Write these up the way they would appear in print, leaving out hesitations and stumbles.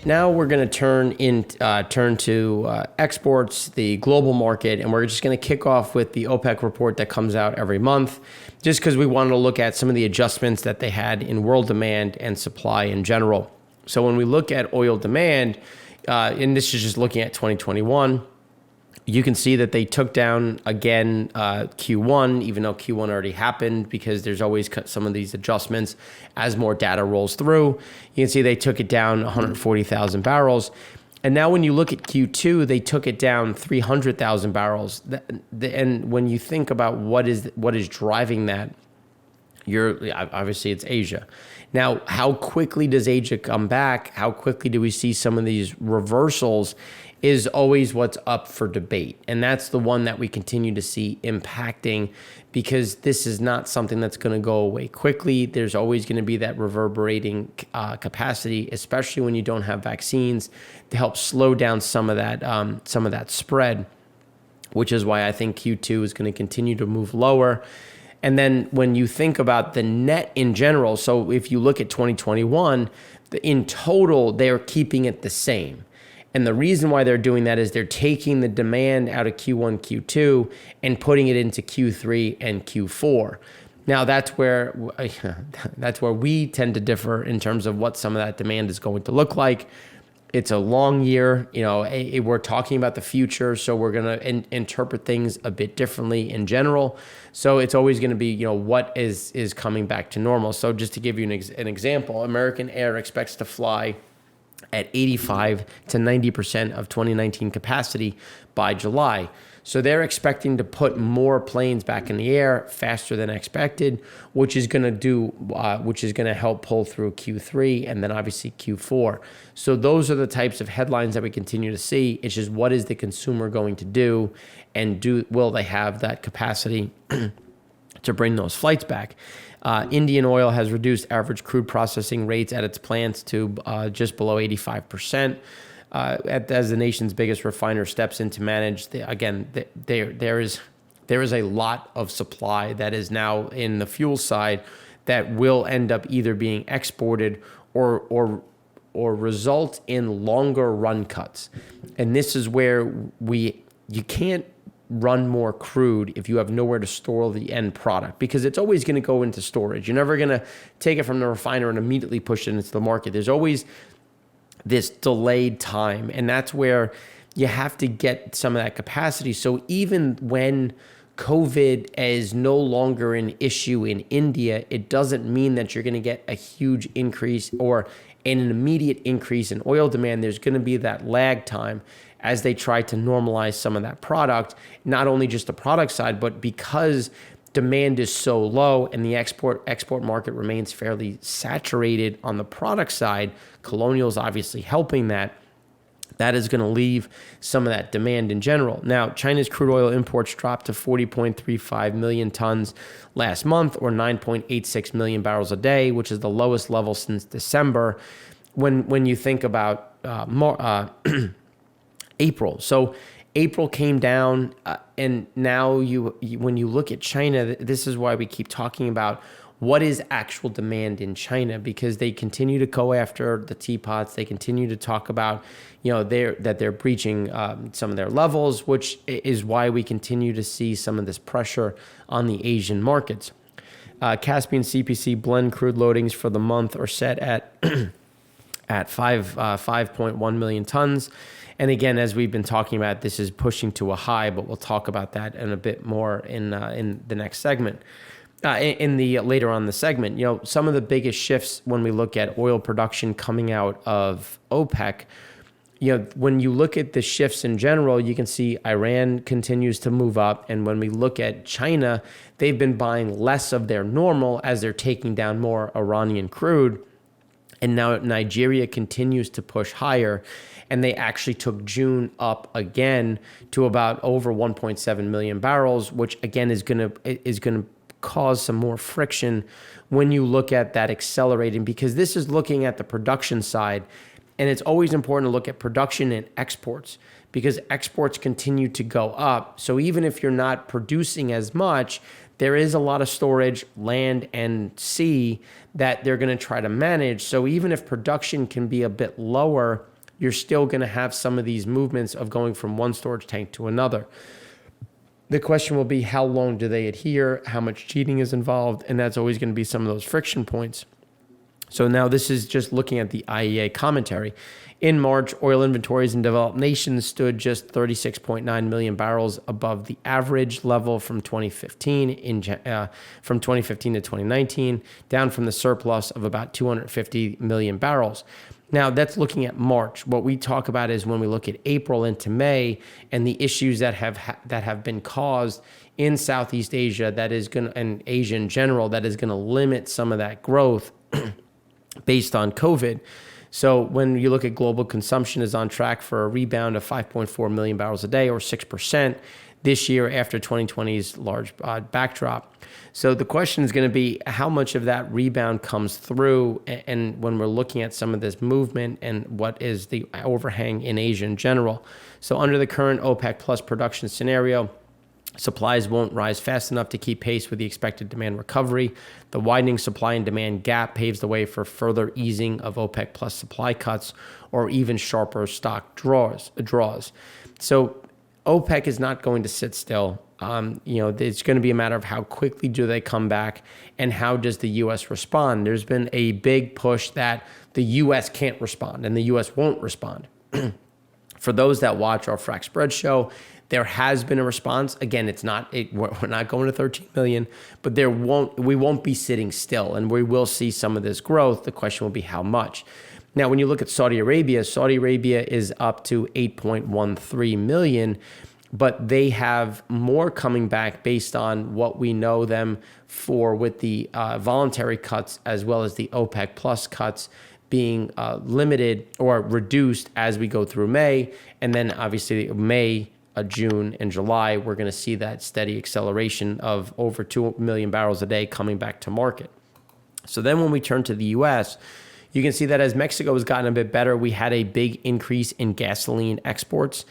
now we're going to turn to exports, the global market, and we're just going to kick off with the OPEC report that comes out every month, just because we wanted to look at some of the adjustments that they had in world demand and supply in general. So when we look at oil demand, and this is just looking at 2021, you can see that they took down again Q1, even though Q1 already happened, because there's always some of these adjustments as more data rolls through. You can see they took it down 140,000 barrels. And now when you look at Q2, they took it down 300,000 barrels. And when you think about what is driving that, obviously it's Asia. Now, how quickly does Asia come back? How quickly do we see some of these reversals is always what's up for debate. And that's the one that we continue to see impacting, because this is not something that's going to go away quickly. There's always going to be that reverberating capacity, especially when you don't have vaccines, to help slow down some of that spread, which is why I think Q2 is going to continue to move lower. And then when you think about the net in general, so if you look at 2021, in total, they're keeping it the same. And the reason why they're doing that is they're taking the demand out of Q1, Q2, and putting it into Q3 and Q4. Now, that's where we tend to differ in terms of what some of that demand is going to look like. It's a long year. We're talking about the future, so we're going to interpret things a bit differently in general. So it's always going to be, what is coming back to normal. So just to give you an example, American Air expects to fly at 85 to 90% of 2019 capacity by July. So they're expecting to put more planes back in the air faster than expected, which is going to help pull through Q3 and then obviously Q4. So those are the types of headlines that we continue to see. It's just, what is the consumer going to do, and will they have that capacity to bring those flights back? Indian Oil has reduced average crude processing rates at its plants to just below 85%. As the nation's biggest refiner steps in to manage, there is a lot of supply that is now in the fuel side that will end up either being exported or result in longer run cuts. And this is where you can't run more crude if you have nowhere to store the end product, because it's always going to go into storage. You're never going to take it from the refiner and immediately push it into the market. There's always this delayed time, and that's where you have to get some of that capacity. So even when COVID is no longer an issue in India, it doesn't mean that you're going to get a huge increase or an immediate increase in oil demand. There's going to be that lag time as they try to normalize some of that product, not only just the product side, but because demand is so low and the export market remains fairly saturated on the product side. Colonial is obviously helping that. That is going to leave some of that demand in general. Now, China's crude oil imports dropped to 40.35 million tons last month, or 9.86 million barrels a day, which is the lowest level since December. When you think about April. So April came down, and now when you look at China, this is why we keep talking about what is actual demand in China, because they continue to go after the teapots. They continue to talk about, they're breaching some of their levels, which is why we continue to see some of this pressure on the Asian markets. Caspian CPC blend crude loadings for the month are set at 5.1 million tons. And again, as we've been talking about, this is pushing to a high, but we'll talk about that in a bit more in the next segment. Later on in the segment, some of the biggest shifts when we look at oil production coming out of OPEC, when you look at the shifts in general, you can see Iran continues to move up. And when we look at China, they've been buying less of their normal as they're taking down more Iranian crude. And now Nigeria continues to push higher. And they actually took June up again to about over 1.7 million barrels, which again is going to cause some more friction when you look at that accelerating, because this is looking at the production side. And it's always important to look at production and exports, because exports continue to go up. So even if you're not producing as much, there is a lot of storage, land and sea, that they're going to try to manage. So even if production can be a bit lower you're still going to have some of these movements of going from one storage tank to another. The question will be, how long do they adhere? How much cheating is involved? And that's always going to be some of those friction points. So now this is just looking at the IEA commentary. In March, oil inventories in developed nations stood just 36.9 million barrels above the average level from 2015 from 2015 to 2019, down from the surplus of about 250 million barrels. Now, that's looking at March. What we talk about is when we look at April into May and the issues that have been caused in Southeast Asia, and Asia in general, that is going to limit some of that growth based on COVID. So when you look at global consumption is on track for a rebound of 5.4 million barrels a day, or 6% this year after 2020's large backdrop. So the question is going to be how much of that rebound comes through, and when we're looking at some of this movement and what is the overhang in Asia in general. So under the current OPEC plus production scenario, supplies won't rise fast enough to keep pace with the expected demand recovery. The widening supply and demand gap paves the way for further easing of OPEC plus supply cuts or even sharper stock draws. So OPEC is not going to sit still. It's going to be a matter of how quickly do they come back and how does the U.S. respond. There's been a big push that the U.S. can't respond and the U.S. won't respond. For those that watch our Frac Spread show, there has been a response. Again, we're not going to 13 million, but we won't be sitting still, and we will see some of this growth. The question will be how much. Now, when you look at Saudi Arabia is up to 8.13 million, but they have more coming back based on what we know them for with the voluntary cuts as well as the OPEC plus cuts being limited or reduced as we go through May. And then obviously May, June, and July, we're going to see that steady acceleration of over 2 million barrels a day coming back to market. So then when we turn to the U.S., you can see that as Mexico has gotten a bit better, we had a big increase in gasoline exports.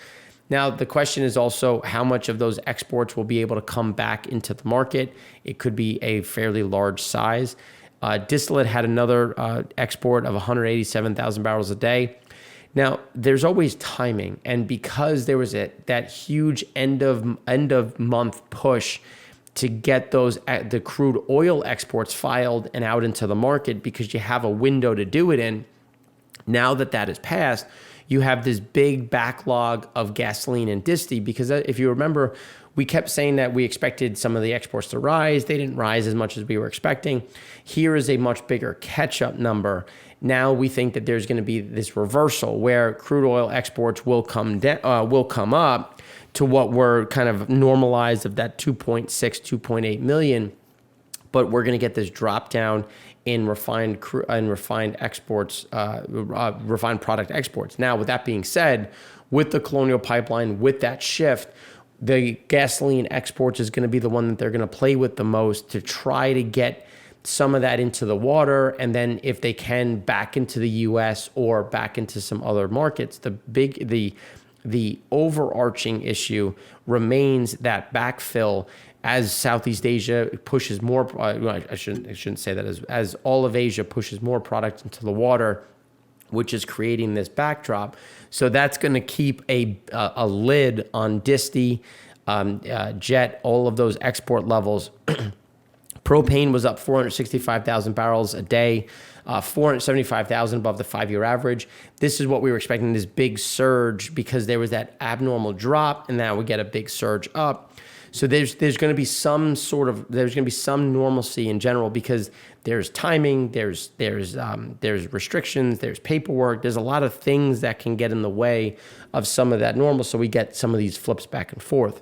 Now, the question is also how much of those exports will be able to come back into the market. It could be a fairly large size. Distillate had another export of 187,000 barrels a day. Now, there's always timing, and because there was that huge end of month push to get the crude oil exports filed and out into the market because you have a window to do it in. Now that is passed, you have this big backlog of gasoline and disti, because if you remember, we kept saying that we expected some of the exports to rise. They didn't rise as much as we were expecting. Here is a much bigger catch-up number. Now we think that there's going to be this reversal where crude oil exports will come up to what were kind of normalized of that 2.6, 2.8 million, but we're going to get this drop down in refined exports, refined product exports. Now, with that being said, with the Colonial Pipeline, with that shift, the gasoline exports is going to be the one that they're going to play with the most to try to get some of that into the water, and then if they can, back into the U.S. or back into some other markets. The overarching issue remains that backfill as Southeast Asia pushes more. I shouldn't say that as all of Asia pushes more product into the water, which is creating this backdrop. So that's going to keep a lid on disti, jet, all of those export levels. Propane was up 465,000 barrels a day, 475,000 above the 5-year average. This is what we were expecting, this big surge, because there was that abnormal drop, and now we get a big surge up. So there's going to be some normalcy in general, because there's timing, there's restrictions, there's paperwork, there's a lot of things that can get in the way of some of that normal. So we get some of these flips back and forth.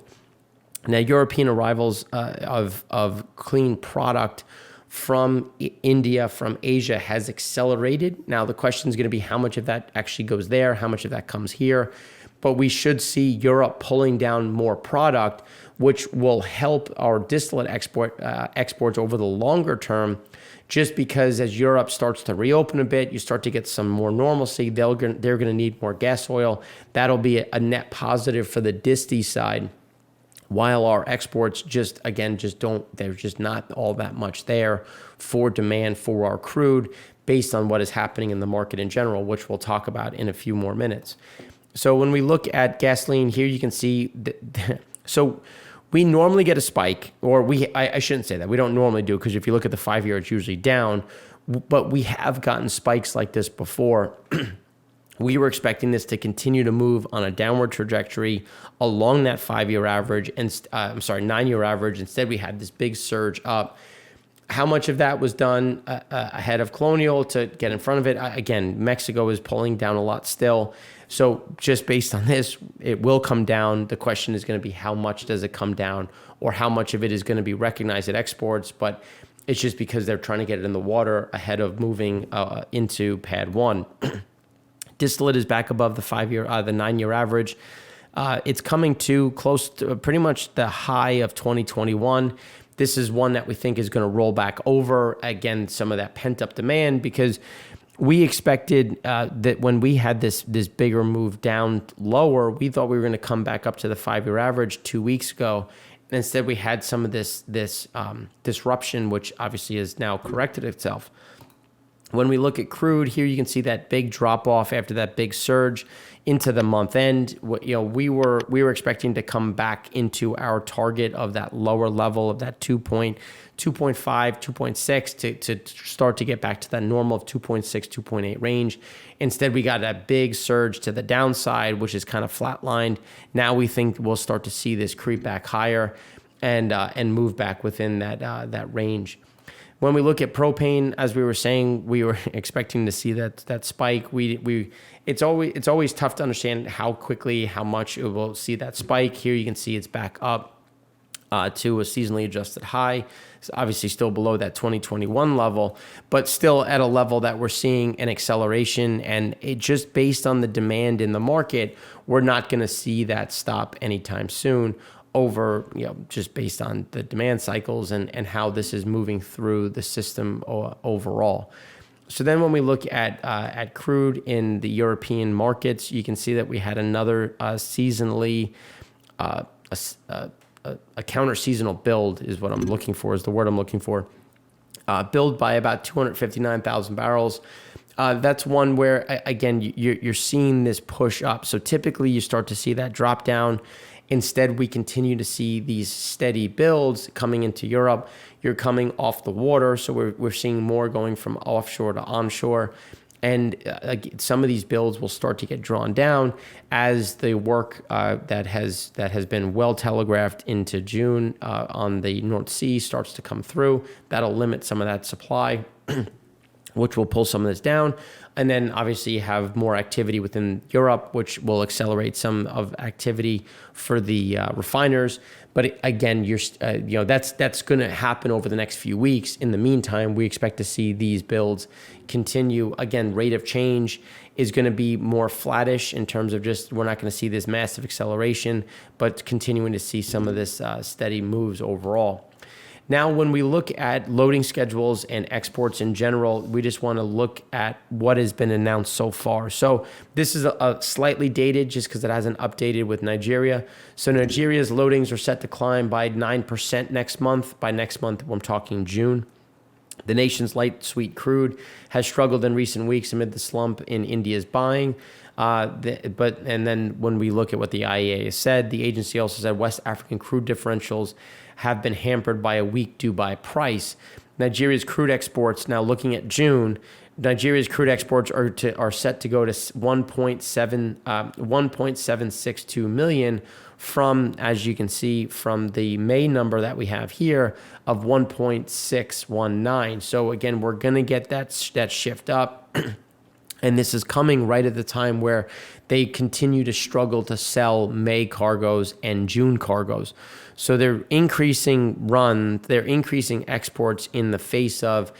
Now, European arrivals of clean product from India, from Asia, has accelerated. Now, the question is going to be how much of that actually goes there, how much of that comes here. But we should see Europe pulling down more product, which will help our distillate exports over the longer term, just because as Europe starts to reopen a bit, you start to get some more normalcy. They're going to need more gas oil. That'll be a net positive for the disti side. While our exports there's just not all that much there for demand for our crude, based on what is happening in the market in general, which we'll talk about in a few more minutes. So when we look at gasoline here, you can see so we normally get a spike, or I shouldn't say that. We don't normally do, because if you look at the 5-year, it's usually down. But we have gotten spikes like this before. We were expecting this to continue to move on a downward trajectory along that 5-year average, and 9-year average. Instead, we had this big surge up. How much of that was done ahead of Colonial to get in front of it? Again, Mexico is pulling down a lot still. So just based on this, it will come down. The question is going to be, how much does it come down, or how much of it is going to be recognized at exports? But it's just because they're trying to get it in the water ahead of moving into pad 1. Distillate is back above the 9-year average. It's coming to close to pretty much the high of 2021. This is one that we think is going to roll back over. Again, some of that pent-up demand, because we expected that when we had this bigger move down lower, we thought we were going to come back up to the 5-year average 2 weeks ago. And instead, we had some of this disruption, which obviously has now corrected itself. When we look at crude here, you can see that big drop off after that big surge into the month end. We were expecting to come back into our target of that lower level of that 2.5, 2.6 to start to get back to that normal of 2.6, 2.8 range. Instead, we got that big surge to the downside, which is kind of flatlined. Now we think we'll start to see this creep back higher and move back within that range. When we look at propane, as we were saying, we were expecting to see that spike. It's always tough to understand how quickly, how much it will see that spike. Here you can see it's back up to a seasonally adjusted high. It's obviously still below that 2021 level, but still at a level that we're seeing an acceleration. And it just based on the demand in the market, we're not going to see that stop anytime soon, over, just based on the demand cycles and how this is moving through the system overall. So then when we look at crude in the European markets, you can see that we had another seasonally, a counter-seasonal build is what I'm looking for, is the word I'm looking for. Build by about 259,000 barrels. That's one where, again, you're seeing this push up. So typically you start to see that drop down. Instead, we continue to see these steady builds coming into Europe. You're coming off the water, so we're seeing more going from offshore to onshore. And some of these builds will start to get drawn down as the work that has been well telegraphed into June on the North Sea starts to come through. That'll limit some of that supply, which will pull some of this down. And then obviously you have more activity within Europe, which will accelerate some of activity for the refiners. But again, that's going to happen over the next few weeks. In the meantime, we expect to see these builds continue. Again, rate of change is going to be more flattish in terms of just, we're not going to see this massive acceleration, but continuing to see some of this steady moves overall. Now, when we look at loading schedules and exports in general, we just want to look at what has been announced so far. So this is a slightly dated just because it hasn't updated with Nigeria. So Nigeria's loadings are set to climb by 9% next month. By next month, I'm talking June. The nation's light sweet crude has struggled in recent weeks amid the slump in India's buying. And then when we look at what the EIA has said, the agency also said West African crude differentials have been hampered by a weak Dubai price. Nigeria's crude exports, now looking at June, Nigeria's crude exports are set to go to 1.762 million from, as you can see, from the May number that we have here of 1.619. So again, we're going to get that shift up. And this is coming right at the time where they continue to struggle to sell May cargoes and June cargoes. So they're increasing exports in the face of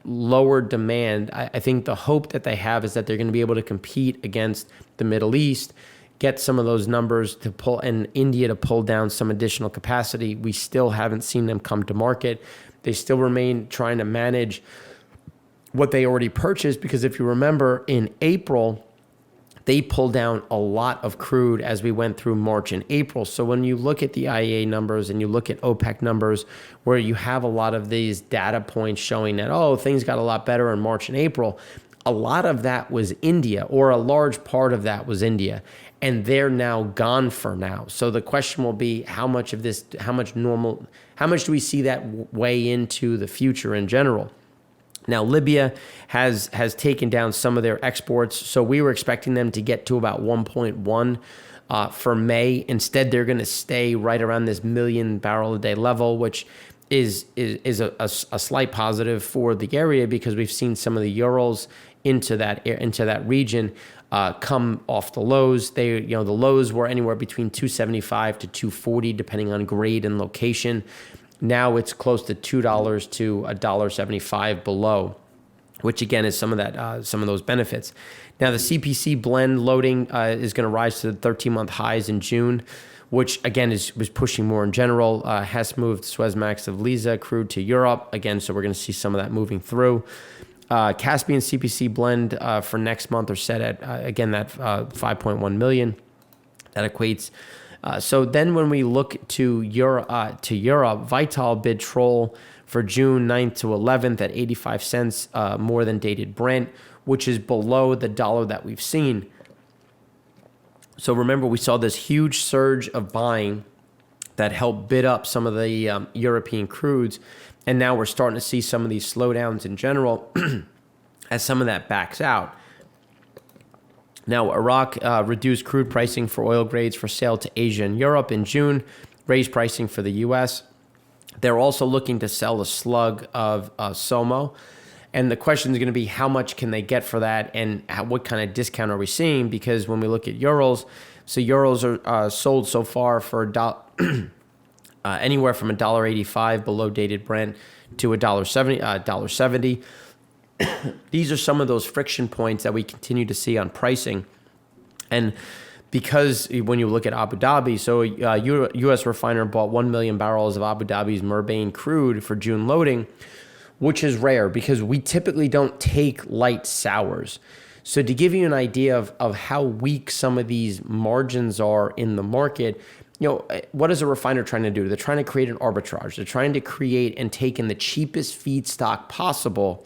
lower demand. I think the hope that they have is that they're going to be able to compete against the Middle East, get some of those numbers to pull, and India to pull down some additional capacity. We still haven't seen them come to market. They still remain trying to manage what they already purchased, because if you remember, in April, they pulled down a lot of crude as we went through March and April. So when you look at the IEA numbers and you look at OPEC numbers, where you have a lot of these data points showing that, oh, things got a lot better in March and April, a lot of that was India, or a large part of that was India, and they're now gone for now. So the question will be, how much do we see that weigh into the future in general? Now, Libya has taken down some of their exports, so we were expecting them to get to about 1.1 for May. Instead, they're going to stay right around this million barrel a day level, which is a slight positive for the area, because we've seen some of the Urals into that region come off the lows. The lows were anywhere between 275 to 240, depending on grade and location. Now it's close to $2 to $1.75 below, which again is some of those benefits. Now the CPC blend loading is going to rise to the 13-month highs in June, which again was pushing more in general. Hess moved Suezmax of Liza crude to Europe again, so we're going to see some of that moving through. Caspian CPC blend for next month are set at again that 5.1 million. That equates. So then when we look to Europe, Vital bid troll for June 9th to 11th at 85 cents more than dated Brent, which is below the dollar that we've seen. So remember, we saw this huge surge of buying that helped bid up some of the European crudes, and now we're starting to see some of these slowdowns in general as some of that backs out. Now, Iraq reduced crude pricing for oil grades for sale to Asia and Europe in June, raised pricing for the U.S. They're also looking to sell a slug of SOMO. And the question is going to be, how much can they get for that, and what kind of discount are we seeing? Because when we look at Urals, so Urals are sold so far for anywhere from $1.85 below dated Brent to $1.70. These are some of those friction points that we continue to see on pricing. And because when you look at Abu Dhabi, so a U.S. refiner bought 1 million barrels of Abu Dhabi's Murbain crude for June loading, which is rare because we typically don't take light sours. So to give you an idea of how weak some of these margins are in the market, what is a refiner trying to do? They're trying to create an arbitrage. They're trying to create and take in the cheapest feedstock possible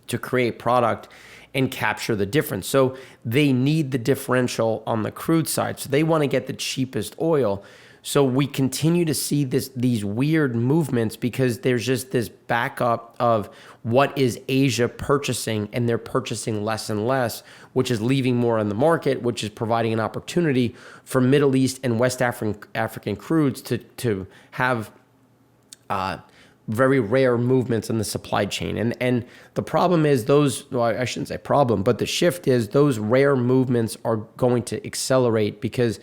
to create product and capture the difference. So they need the differential on the crude side. So they want to get the cheapest oil. So we continue to see these weird movements because there's just this backup of what is Asia purchasing, and they're purchasing less and less, which is leaving more in the market, which is providing an opportunity for Middle East and West African crudes to have very rare movements in the supply chain. And the problem is I shouldn't say problem, but the shift is those rare movements are going to accelerate because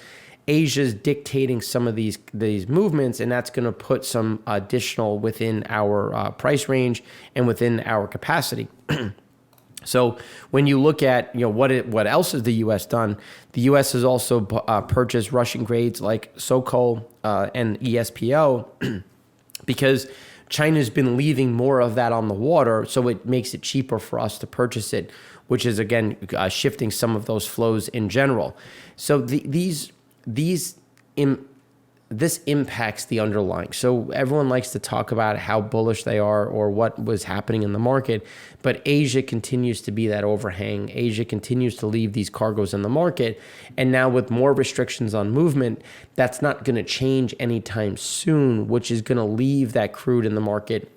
Asia's dictating some of these movements, and that's going to put some additional within our price range and within our capacity. So when you look at what else has the U.S. done, the U.S. has also purchased Russian grades like Sokol and ESPO because China's been leaving more of that on the water, so it makes it cheaper for us to purchase it, which is again shifting some of those flows in general. So this impacts the underlying. So everyone likes to talk about how bullish they are or what was happening in the market, but Asia continues to be that overhang. Asia continues to leave these cargoes in the market, and now with more restrictions on movement, that's not going to change anytime soon, which is going to leave that crude in the market.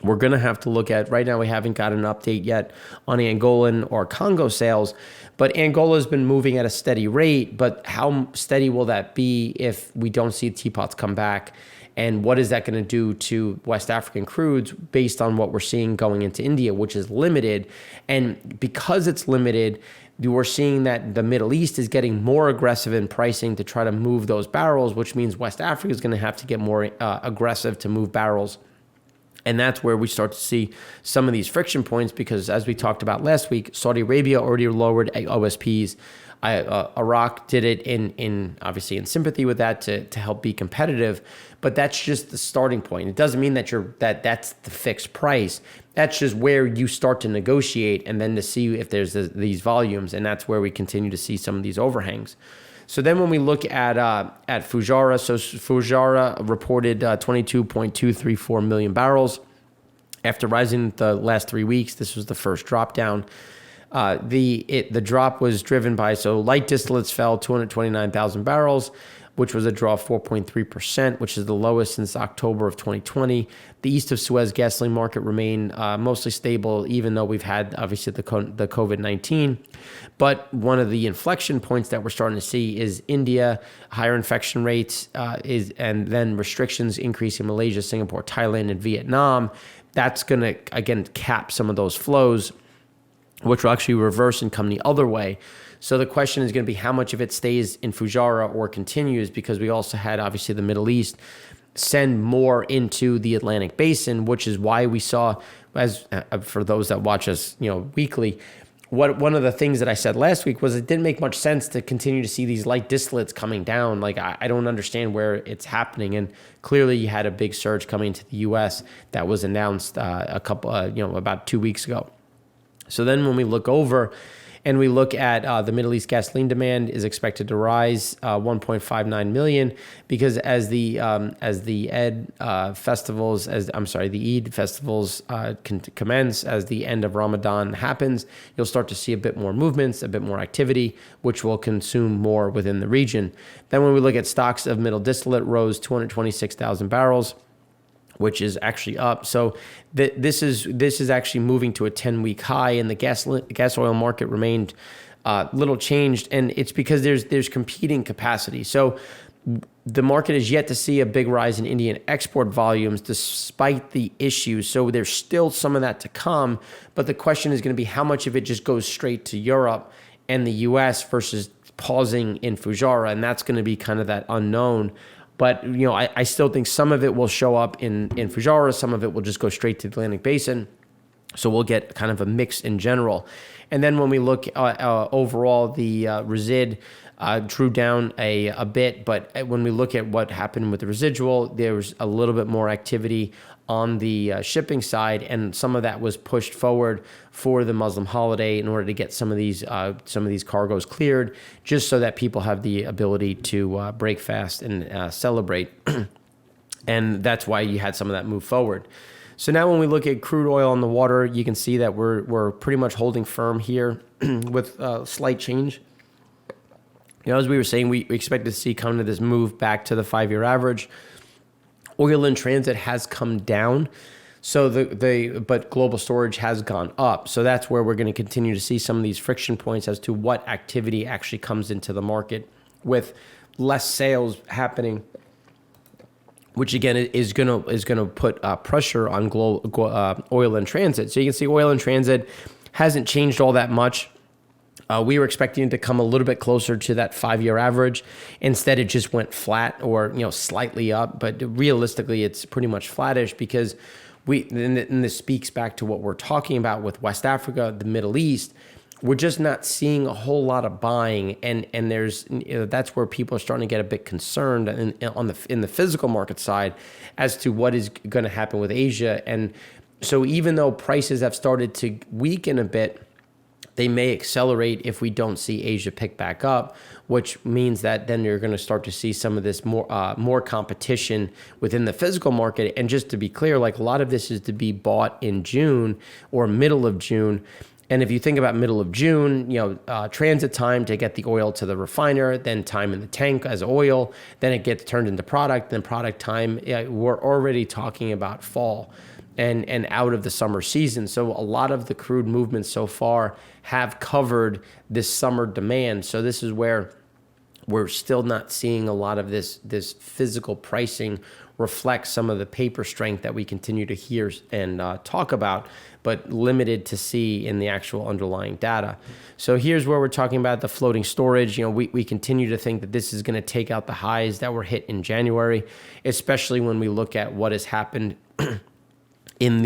We're going to have to look at, right now we haven't got an update yet on Angolan or Congo sales, but Angola's been moving at a steady rate, but how steady will that be if we don't see teapots come back? And what is that going to do to West African crudes based on what we're seeing going into India, which is limited? And because it's limited, we're seeing that the Middle East is getting more aggressive in pricing to try to move those barrels, which means West Africa is going to have to get more aggressive to move barrels. And that's where we start to see some of these friction points because, as we talked about last week, Saudi Arabia already lowered OSPs. Iraq did it in obviously in sympathy with that to help be competitive, but that's just the starting point. It doesn't mean that that's the fixed price. That's just where you start to negotiate and then to see if there's these volumes, and that's where we continue to see some of these overhangs. So then when we look at Fujairah, so Fujairah reported 22.234 million barrels. After rising the last 3 weeks, this was the first drop down. The drop was driven by, so light distillates fell 229,000 barrels, which was a draw of 4.3%, which is the lowest since October of 2020. The East of Suez gasoline market remained mostly stable, even though we've had, obviously, the COVID-19. But one of the inflection points that we're starting to see is India, higher infection rates, and then restrictions increasing Malaysia, Singapore, Thailand, and Vietnam. That's going to, again, cap some of those flows, which will actually reverse and come the other way. So the question is going to be how much of it stays in Fujairah or continues, because we also had, obviously, the Middle East send more into the Atlantic Basin, which is why we saw, as for those that watch us, weekly, one of the things that I said last week was it didn't make much sense to continue to see these light distillates coming down. Like, I don't understand where it's happening. And clearly you had a big surge coming to the U.S. that was announced about 2 weeks ago. So then when we look over and we look at the Middle East gasoline demand is expected to rise 1.59 million, because as the Eid festivals commence, as the end of Ramadan happens, you'll start to see a bit more movements, a bit more activity, which will consume more within the region. Then when we look at stocks of middle distillate, rose 226,000 barrels, which is actually up. So this is actually moving to a 10-week high, and the gas oil market remained little changed, and it's because there's competing capacity. So the market is yet to see a big rise in Indian export volumes despite the issues. So there's still some of that to come, but the question is going to be how much of it just goes straight to Europe and the US versus pausing in Fujairah, and that's going to be kind of that unknown. But, I still think some of it will show up in Fujairah. Some of it will just go straight to the Atlantic Basin. So we'll get kind of a mix in general. And then when we look overall, the resid drew down a bit. But when we look at what happened with the residual, there was a little bit more activity on the shipping side, and some of that was pushed forward for the Muslim holiday in order to get some of these cargoes cleared, just so that people have the ability to break fast and celebrate. And that's why you had some of that move forward. So now when we look at crude oil on the water, you can see that we're pretty much holding firm here with slight change. As we were saying, we expect to see kind of this move back to the 5-year average. Oil in transit has come down, so but global storage has gone up. So that's where we're going to continue to see some of these friction points as to what activity actually comes into the market, with less sales happening, which again is going to put pressure on oil in transit. So you can see oil in transit hasn't changed all that much. We were expecting it to come a little bit closer to that 5-year average. Instead, it just went flat or slightly up. But realistically, it's pretty much flattish, because and this speaks back to what we're talking about with West Africa, the Middle East. We're just not seeing a whole lot of buying, and there's that's where people are starting to get a bit concerned in the physical market side as to what is going to happen with Asia. And so even though prices have started to weaken a bit, they may accelerate if we don't see Asia pick back up, which means that then you're going to start to see some of this more competition within the physical market. And just to be clear, like, a lot of this is to be bought in June or middle of June. And if you think about middle of June, transit time to get the oil to the refiner, then time in the tank as oil, then it gets turned into product, then product time. We're already talking about fall and out of the summer season. So a lot of the crude movements so far have covered this summer demand. So this is where we're still not seeing a lot of this physical pricing reflect some of the paper strength that we continue to hear and talk about, but limited to see in the actual underlying data. So here's where we're talking about the floating storage. We continue to think that this is going to take out the highs that were hit in January, especially when we look at what has happened in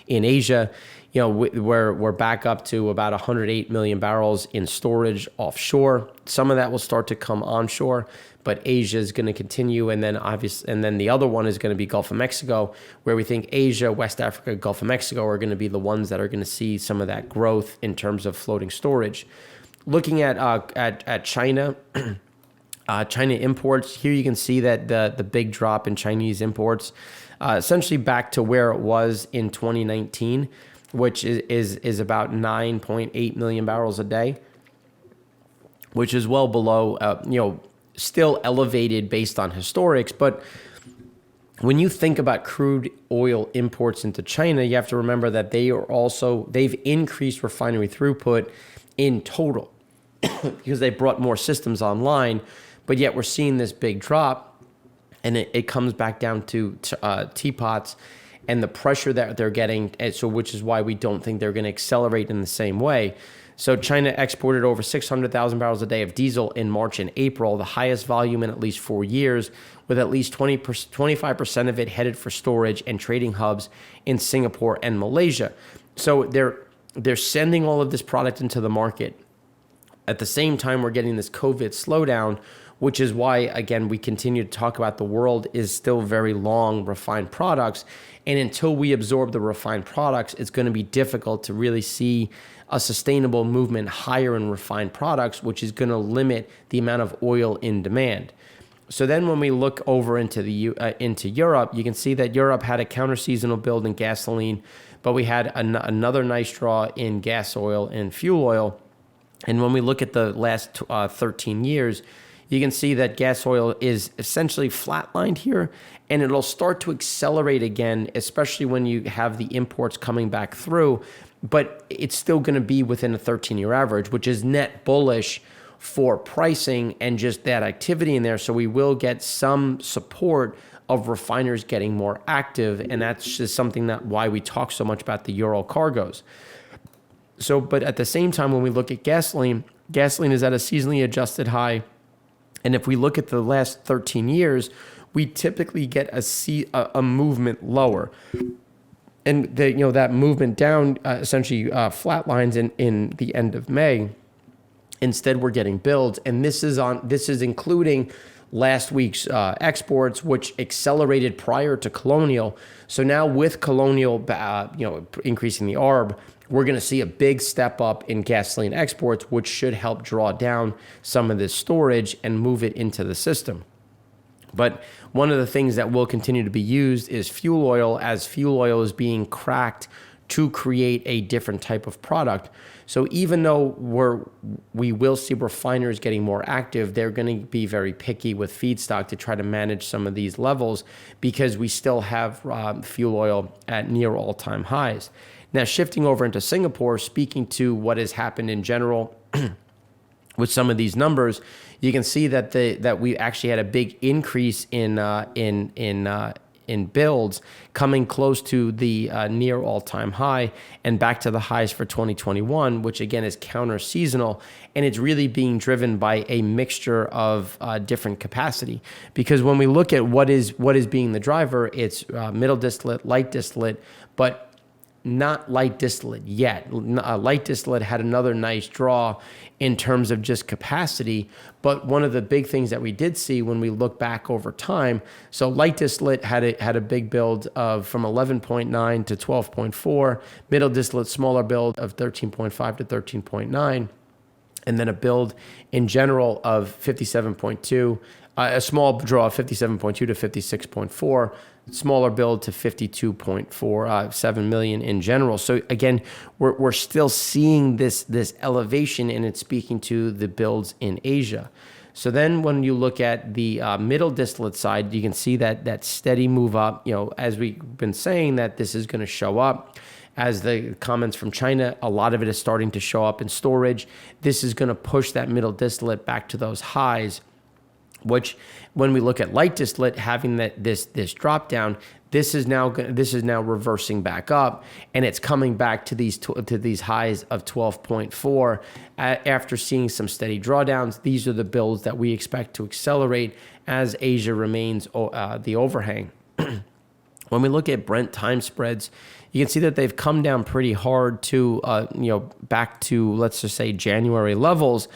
Asia. we're back up to about 108 million barrels in storage offshore. Some of that will start to come onshore, but Asia is going to continue, and then the other one is going to be Gulf of Mexico, where we think Asia, West Africa, Gulf of Mexico are going to be the ones that are going to see some of that growth in terms of floating storage. Looking at China. China imports, here you can see that the big drop in Chinese imports, essentially back to where it was in 2019, which is about 9.8 million barrels a day, which is well below, still elevated based on historics. But when you think about crude oil imports into China, you have to remember that they've increased refinery throughput in total because they brought more systems online. But yet we're seeing this big drop, and it comes back down to teapots and the pressure that they're getting, which is why we don't think they're going to accelerate in the same way. So China exported over 600,000 barrels a day of diesel in March and April, the highest volume in at least 4 years, with at least 25% of it headed for storage and trading hubs in Singapore and Malaysia. So they're sending all of this product into the market. At the same time, we're getting this COVID slowdown, which is why, again, we continue to talk about the world is still very long refined products. And until we absorb the refined products, it's going to be difficult to really see a sustainable movement higher in refined products, which is going to limit the amount of oil in demand. So then when we look over into Europe, you can see that Europe had a counter-seasonal build in gasoline, but we had another nice draw in gas oil and fuel oil. And when we look at the last 13 years, you can see that gas oil is essentially flatlined here, and it'll start to accelerate again, especially when you have the imports coming back through. But it's still going to be within a 13-year average, which is net bullish for pricing and just that activity in there. So we will get some support of refiners getting more active, and that's just something that why we talk so much about the Ural cargoes. So, but at the same time, when we look at gasoline is at a seasonally adjusted high. And if we look at the last 13 years, we typically get a movement lower. And that movement down essentially flatlines in the end of May. Instead, we're getting builds. And this is including last week's exports, which accelerated prior to Colonial. So now with Colonial, increasing the ARB, we're going to see a big step up in gasoline exports, which should help draw down some of this storage and move it into the system. But one of the things that will continue to be used is fuel oil, as fuel oil is being cracked to create a different type of product. So even though we will see refiners getting more active, they're going to be very picky with feedstock to try to manage some of these levels, because we still have fuel oil at near all-time highs. Now, shifting over into Singapore, speaking to what has happened in general with some of these numbers, you can see that we actually had a big increase in builds, coming close to the near all-time high and back to the highs for 2021, which again is counter-seasonal, and it's really being driven by a mixture of different capacity. Because when we look at what is being the driver, it's middle distillate, light distillate, but not light distillate yet. Light distillate had another nice draw in terms of just capacity, but one of the big things that we did see when we look back over time, so light distillate had a big build of from 11.9 to 12.4, middle distillate smaller build of 13.5 to 13.9, and then a build in general of 57.2, a small draw of 57.2 to 56.4, smaller build to 52.47 million in general. So again, we're still seeing this elevation, and it's speaking to the builds in Asia. So then when you look at the middle distillate side, you can see that steady move up, as we've been saying, that this is going to show up. As the comments from China, a lot of it is starting to show up in storage. This is going to push that middle distillate back to those highs, which when we look at light distillate having this drop down, this is now reversing back up, and it's coming back to these highs of 12.4 after seeing some steady drawdowns. These are the builds that we expect to accelerate as Asia remains the overhang. When we look at Brent time spreads, you can see that they've come down pretty hard to, back to, let's just say, January levels.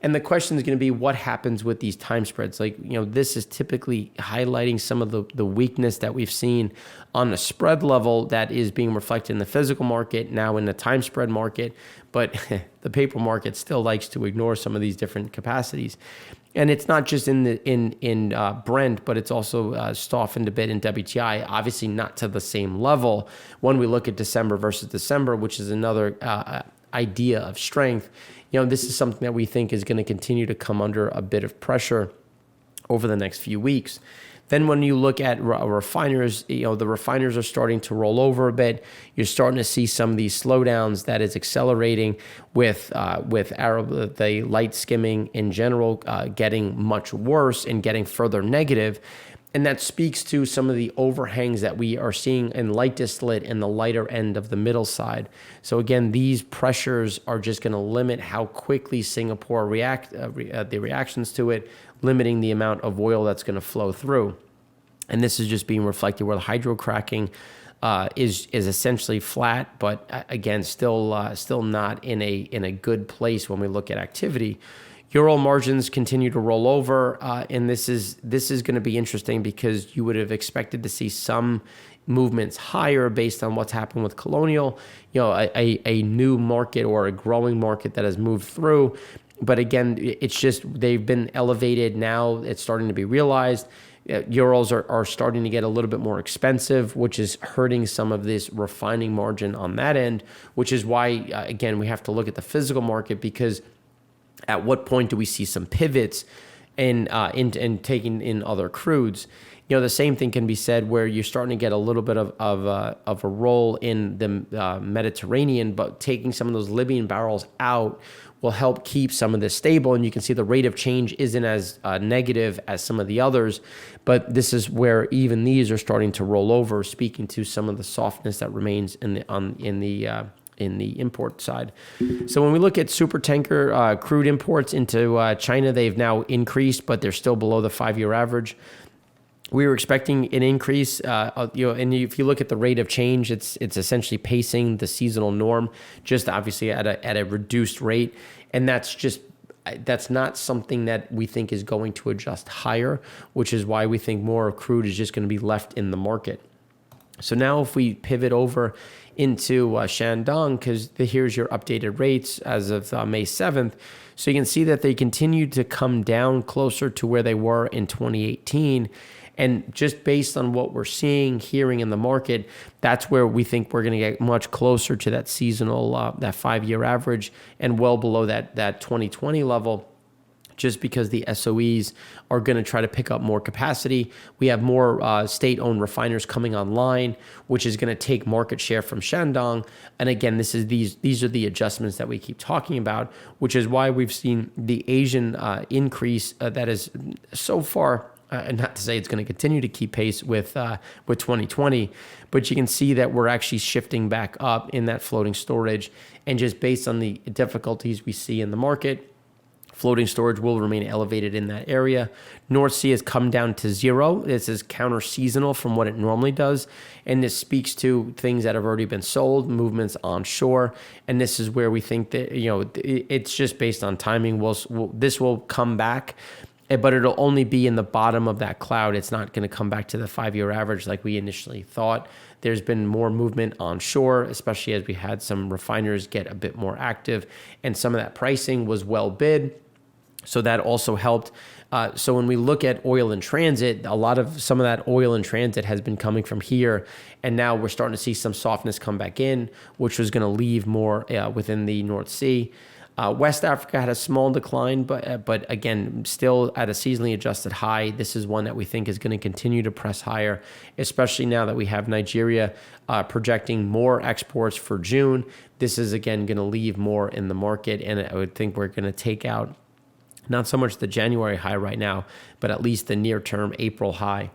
And the question is going to be, what happens with these time spreads? This is typically highlighting some of the weakness that we've seen on the spread level that is being reflected in the physical market, now in the time spread market. But the paper market still likes to ignore some of these different capacities. And it's not just in Brent, but it's also softened a bit in WTI, obviously not to the same level when we look at December versus December, which is another idea of strength. This is something that we think is going to continue to come under a bit of pressure over the next few weeks. Then when you look at refiners, the refiners are starting to roll over a bit. You're starting to see some of these slowdowns that is accelerating with the light skimming in general getting much worse and getting further negative. And that speaks to some of the overhangs that we are seeing in light distillate in the lighter end of the middle side. So again, these pressures are just going to limit how quickly Singapore the reactions to it, limiting the amount of oil that's going to flow through. And this is just being reflected where the hydrocracking is essentially flat, but again, still not in a good place when we look at activity. Ural margins continue to roll over, and this is going to be interesting because you would have expected to see some movements higher based on what's happened with Colonial, a new market or a growing market that has moved through. But again, it's just they've been elevated now. It's starting to be realized. Urals are starting to get a little bit more expensive, which is hurting some of this refining margin on that end, which is why, again, we have to look at the physical market, because at what point do we see some pivots in taking in other crudes? The same thing can be said where you're starting to get a little bit of a roll in the Mediterranean, but taking some of those Libyan barrels out will help keep some of this stable. And you can see the rate of change isn't as negative as some of the others, but this is where even these are starting to roll over, speaking to some of the softness that remains in the import side. So when we look at supertanker crude imports into China, they've now increased, but they're still below the 5-year average. We were expecting an increase, and if you look at the rate of change, it's essentially pacing the seasonal norm, just obviously at a reduced rate, and that's not something that we think is going to adjust higher, which is why we think more crude is just going to be left in the market. So now if we pivot over into Shandong, because here's your updated rates as of May 7th. So you can see that they continue to come down closer to where they were in 2018. And just based on what we're seeing, hearing in the market, that's where we think we're going to get much closer to that seasonal, that 5-year average, and well below that 2020 level, just because the SOEs are going to try to pick up more capacity. We have more state-owned refiners coming online, which is going to take market share from Shandong. And again, these are the adjustments that we keep talking about, which is why we've seen the Asian increase that is so far. Not to say it's going to continue to keep pace with 2020, but you can see that we're actually shifting back up in that floating storage. And just based on the difficulties we see in the market, floating storage will remain elevated in that area. North Sea has come down to zero. This is counter-seasonal from what it normally does. And this speaks to things that have already been sold, movements onshore. And this is where we think that, it's just based on timing. This will come back, but it'll only be in the bottom of that cloud. It's not going to come back to the 5-year average like we initially thought. There's been more movement onshore, especially as we had some refiners get a bit more active, and some of that pricing was well bid. So that also helped. So when we look at oil in transit, some of that oil in transit has been coming from here, and now we're starting to see some softness come back in, which was going to leave more within the North Sea. West Africa had a small decline, but again, still at a seasonally adjusted high. This is one that we think is going to continue to press higher, especially now that we have Nigeria projecting more exports for June. This is, again, going to leave more in the market, and I would think we're going to take out not so much the January high right now, but at least the near-term April high.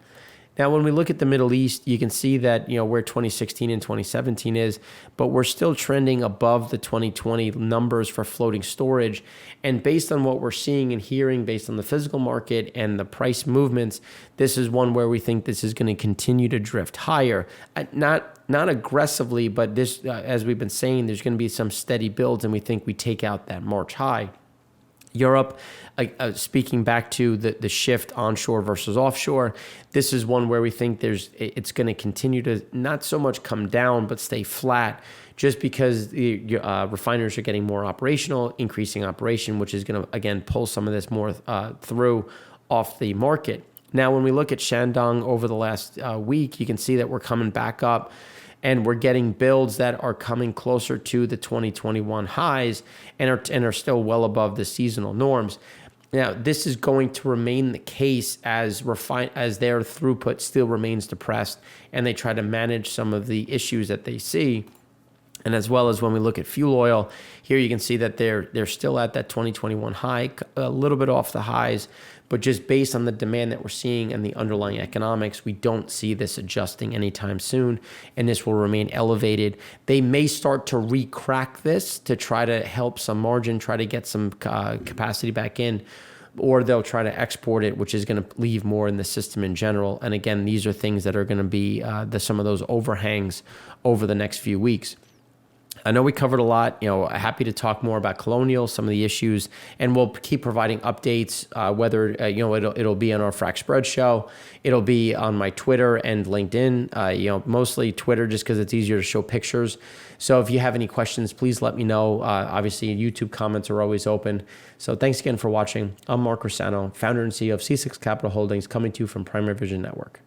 Now, when we look at the Middle East, you can see that, where 2016 and 2017 is, but we're still trending above the 2020 numbers for floating storage. And based on what we're seeing and hearing, based on the physical market and the price movements, this is one where we think this is going to continue to drift higher. Not aggressively, but this, as we've been saying, there's going to be some steady builds, and we think we take out that March high. Europe, speaking back to the shift onshore versus offshore, this is one where we think it's going to continue to not so much come down, but stay flat, just because the refiners are getting more operational, increasing operation, which is going to, again, pull some of this more through off the market. Now, when we look at Shandong over the last week, you can see that we're coming back up, and we're getting builds that are coming closer to the 2021 highs and are still well above the seasonal norms. Now, this is going to remain the case as their throughput still remains depressed, and they try to manage some of the issues that they see. And as well as when we look at fuel oil, here you can see that they're still at that 2021 high, a little bit off the highs, but just based on the demand that we're seeing and the underlying economics, we don't see this adjusting anytime soon, and this will remain elevated. They may start to re-crack this to try to help some margin, try to get some capacity back in, or they'll try to export it, which is going to leave more in the system in general. And again, these are things that are going to be some of those overhangs over the next few weeks. I know we covered a lot, happy to talk more about Colonial, some of the issues, and we'll keep providing updates, whether, it'll be on our Frac Spread show. It'll be on my Twitter and LinkedIn, mostly Twitter just because it's easier to show pictures. So if you have any questions, please let me know. Obviously, YouTube comments are always open. So thanks again for watching. I'm Mark Rossano, founder and CEO of C6 Capital Holdings, coming to you from Primary Vision Network.